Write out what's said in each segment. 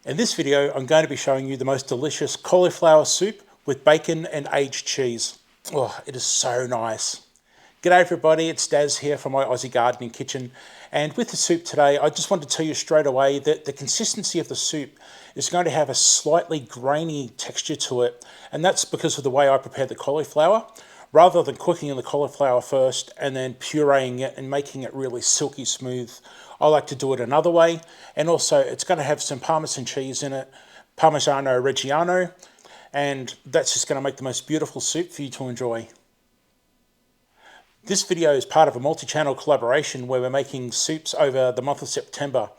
In this video, I'm going to be showing you the most delicious cauliflower soup with bacon and aged cheese. Oh, it is so nice. G'day everybody, it's Daz here from my Aussie gardening kitchen. And with the soup today, I just want to tell you straight away that the consistency of the soup is going to have a slightly grainy texture to it. And that's because of the way I prepare the cauliflower. Rather than cooking the cauliflower first and then pureeing it and making it really silky smooth, I like to do it another way. And also it's going to have some Parmesan cheese in it, Parmigiano Reggiano, and that's just going to make the most beautiful soup for you to enjoy. This video is part of a multi-channel collaboration where we're making soups over the month of September.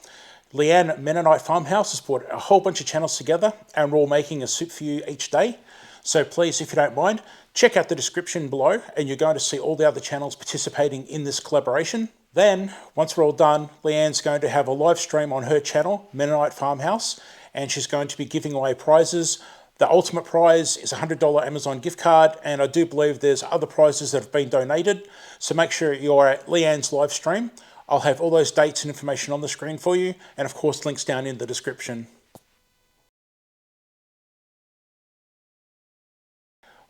Leanne at Mennonite Farmhouse has brought a whole bunch of channels together and we're all making a soup for you each day. So please, if you don't mind, check out the description below and you're going to see all the other channels participating in this collaboration. Then, once we're all done, Leanne's going to have a live stream on her channel, Mennonite Farmhouse, and she's going to be giving away prizes. The ultimate prize is a $100 Amazon gift card, and I do believe there's other prizes that have been donated. So make sure you're at Leanne's live stream. I'll have all those dates and information on the screen for you, and of course links down in the description.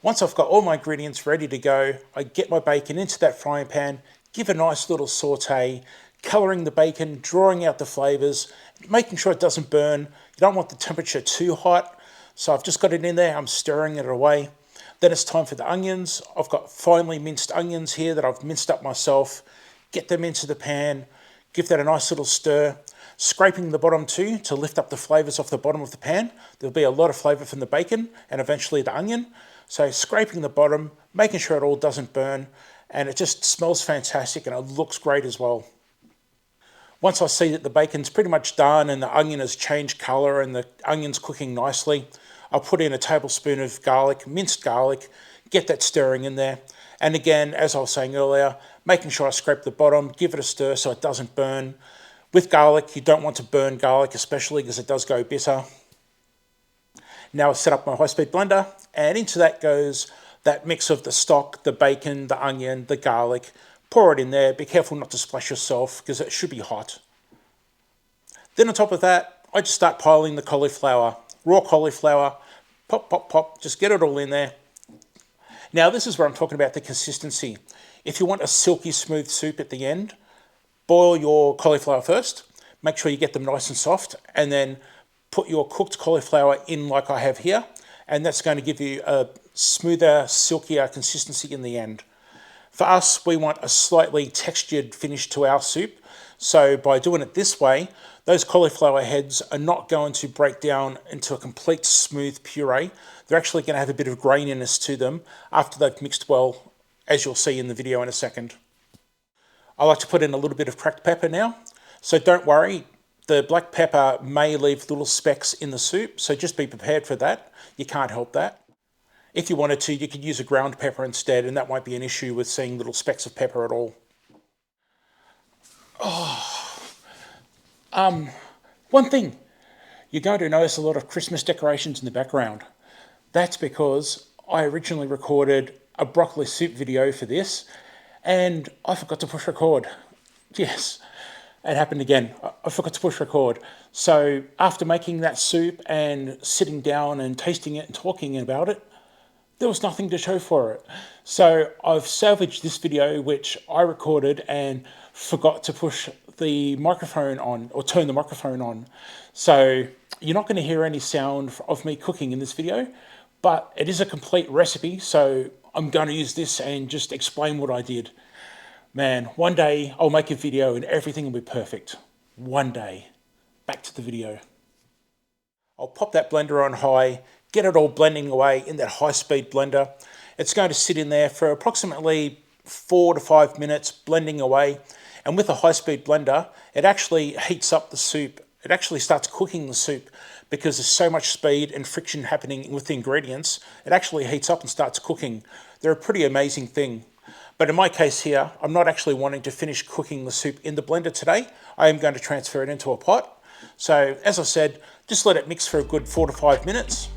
Once I've got all my ingredients ready to go, I get my bacon into that frying pan, give a nice little saute, colouring the bacon, drawing out the flavours, making sure it doesn't burn. You don't want the temperature too hot. So I've just got it in there, I'm stirring it away. Then it's time for the onions. I've got finely minced onions here that I've minced up myself. Get them into the pan, give that a nice little stir. Scraping the bottom too to lift up the flavours off the bottom of the pan. There'll be a lot of flavour from the bacon and eventually the onion. So scraping the bottom, making sure it all doesn't burn, and it just smells fantastic and it looks great as well. Once I see that the bacon's pretty much done and the onion has changed colour and the onion's cooking nicely, I'll put in a tablespoon of garlic, minced garlic, get that stirring in there. And again, as I was saying earlier, making sure I scrape the bottom, give it a stir so it doesn't burn. With garlic, you don't want to burn garlic, especially because it does go bitter. Now I've set up my high-speed blender, and into that goes that mix of the stock, the bacon, the onion, the garlic. Pour it in there. Be careful not to splash yourself because it should be hot. Then on top of that, I just start piling the cauliflower. Raw cauliflower, pop, pop, pop, just get it all in there. Now this is where I'm talking about the consistency. If you want a silky smooth soup at the end, boil your cauliflower first. Make sure you get them nice and soft, and then put your cooked cauliflower in like I have here, and that's going to give you a smoother, silkier consistency in the end. For us, we want a slightly textured finish to our soup, so by doing it this way, those cauliflower heads are not going to break down into a complete smooth puree. They're actually going to have a bit of graininess to them after they've mixed well, as you'll see in the video in a second. I like to put in a little bit of cracked pepper now, so don't worry. The black pepper may leave little specks in the soup, so just be prepared for that. You can't help that. If you wanted to, you could use a ground pepper instead, and that won't be an issue with seeing little specks of pepper at all. One thing, you're going to notice a lot of Christmas decorations in the background. That's because I originally recorded a broccoli soup video for this, and I forgot to push record. Yes. It happened again. I forgot to push record. So after making that soup and sitting down and tasting it and talking about it, there was nothing to show for it. So I've salvaged this video, which I recorded and forgot to push the microphone on or turn the microphone on. So you're not going to hear any sound of me cooking in this video, but it is a complete recipe. So I'm going to use this and just explain what I did. Man, one day I'll make a video and everything will be perfect. One day. Back to the video. I'll pop that blender on high, get it all blending away in that high-speed blender. It's going to sit in there for approximately 4 to 5 minutes, blending away. And with a high-speed blender, it actually heats up the soup. It actually starts cooking the soup because there's so much speed and friction happening with the ingredients. It actually heats up and starts cooking. They're a pretty amazing thing. But in my case here, I'm not actually wanting to finish cooking the soup in the blender today. I am going to transfer it into a pot. So as I said, just let it mix for a good 4 to 5 minutes.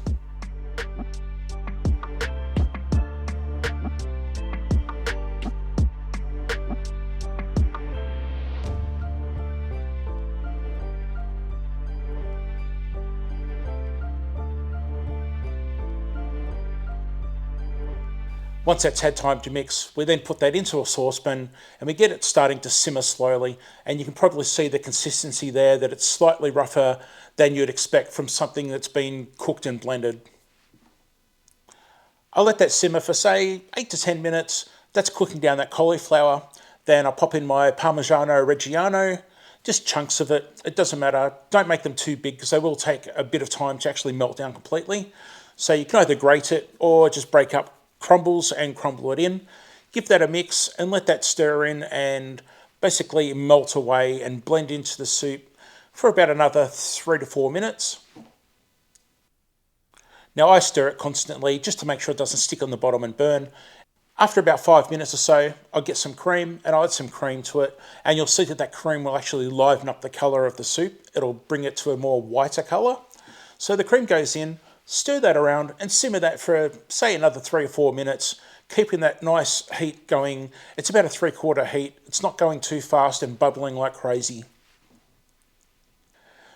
Once that's had time to mix, we then put that into a saucepan and we get it starting to simmer slowly. And you can probably see the consistency there, that it's slightly rougher than you'd expect from something that's been cooked and blended. I'll let that simmer for say 8 to 10 minutes. That's cooking down that cauliflower. Then I'll pop in my Parmigiano Reggiano, just chunks of it. It doesn't matter. Don't make them too big because they will take a bit of time to actually melt down completely. So you can either grate it or just break up crumbles and crumble it in. Give that a mix and let that stir in and basically melt away and blend into the soup for about another 3 to 4 minutes. Now I stir it constantly just to make sure it doesn't stick on the bottom and burn. After about 5 minutes or so, I'll get some cream and I'll add some cream to it, and you'll see that that cream will actually liven up the colour of the soup. It'll bring it to a more whiter colour. So the cream goes in, stir that around and simmer that for say another 3 or 4 minutes, keeping that nice heat going. It's about a 3/4 heat. It's not going too fast and bubbling like crazy.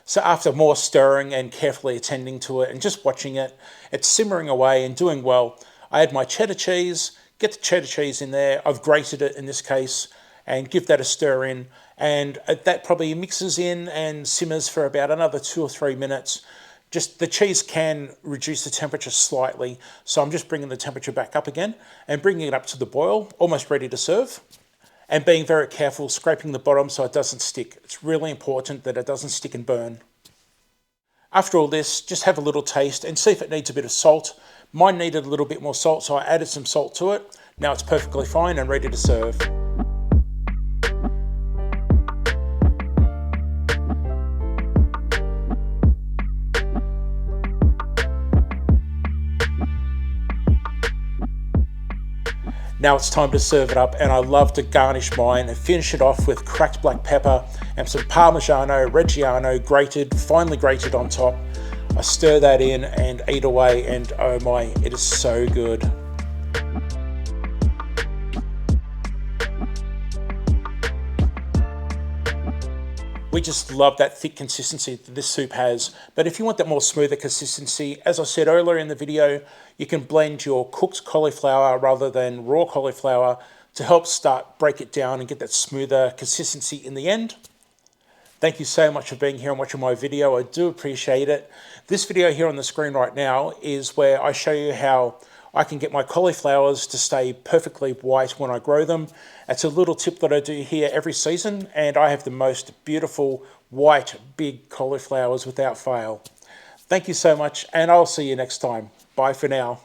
So after more stirring and carefully attending to it and just watching it, it's simmering away and doing well. I add my cheddar cheese, get the cheddar cheese in there. I've grated it in this case, and give that a stir in. And that probably mixes in and simmers for about another 2 or 3 minutes. Just the cheese can reduce the temperature slightly, so I'm just bringing the temperature back up again and bringing it up to the boil, almost ready to serve. And being very careful, scraping the bottom so it doesn't stick. It's really important that it doesn't stick and burn. After all this, just have a little taste and see if it needs a bit of salt. Mine needed a little bit more salt, so I added some salt to it. Now it's perfectly fine and ready to serve. Now it's time to serve it up, and I love to garnish mine and finish it off with cracked black pepper and some Parmigiano Reggiano finely grated on top. I stir that in and eat away, and oh my, it is so good. We just love that thick consistency that this soup has. But if you want that more smoother consistency, as I said earlier in the video, you can blend your cooked cauliflower rather than raw cauliflower to help break it down and get that smoother consistency in the end. Thank you so much for being here and watching my video. I do appreciate it. This video here on the screen right now is where I show you how I can get my cauliflowers to stay perfectly white when I grow them. It's a little tip that I do here every season, and I have the most beautiful white big cauliflowers without fail. Thank you so much, and I'll see you next time. Bye for now.